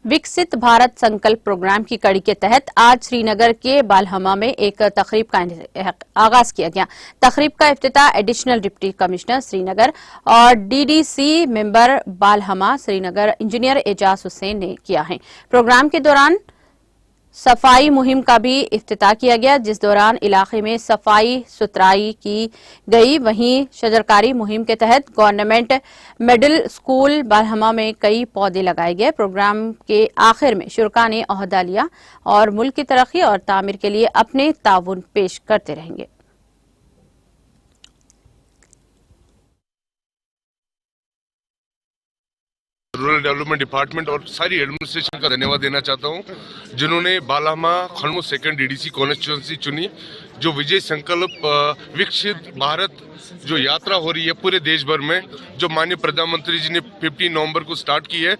विकसित भारत संकल्प प्रोग्राम की कड़ी के तहत आज श्रीनगर के बालहमा में एक तकरीब का आगाज किया गया। तकरीब का इफ्तिताह एडिशनल डिप्टी कमिश्नर श्रीनगर और DDC member Balhama Srinagar engineer Ejaz Hussain ने किया है। प्रोग्राम के दौरान सफाई मुहिम का भी इफ्तिताह किया गया, जिस दौरान इलाके में सफाई सुथराई की गई। वहीं शजरकारी मुहिम के तहत गवर्नमेंट मिडिल स्कूल बालहमा में कई पौधे लगाए गए। प्रोग्राम के आखिर में शुरका ने ओहदा लिया और मुल्क की तरक्की और तामीर के लिए अपने ताउन पेश करते रहेंगे। रूरल डेवलपमेंट डिपार्टमेंट और सारी एडमिनिस्ट्रेशन का धन्यवाद देना चाहता हूं, जिन्होंने बालहमा खनमो सेकंड डीडीसी कॉन्स्टिट्यूंसी चुनी। जो विजय संकल्प विकसित भारत जो यात्रा हो रही है पूरे देश भर में, जो माननीय प्रधानमंत्री जी ने 15 नवंबर को स्टार्ट की है,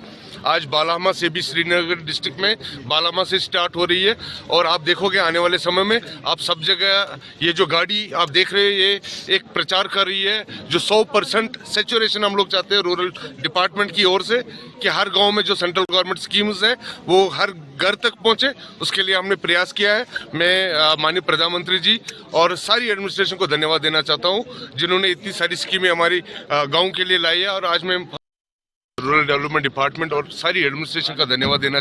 आज बालहमा से भी श्रीनगर डिस्ट्रिक्ट में बालहमा से स्टार्ट हो रही है। और आप देखोगे आने वाले समय में आप सब जगह ये जो गाड़ी आप देख रहे हैं, ये एक प्रचार कर रही है जो 100% सेचुरेशन हम लोग चाहते हैं रूरल डिपार्टमेंट की ओर से, कि हर गांव में जो सेंट्रल गवर्नमेंट स्कीम्स है वो हर घर तक पहुंचे। उसके लिए हमने प्रयास किया है। मैं माननीय प्रधानमंत्री जी और सारी एडमिनिस्ट्रेशन को धन्यवाद देना चाहता हूं, जिन्होंने इतनी सारी स्कीमें हमारी गाँव के लिए लाई है। और आज मैं रूरल डेवलपमेंट डिपार्टमेंट और सारी एडमिनिस्ट्रेशन का धन्यवाद देना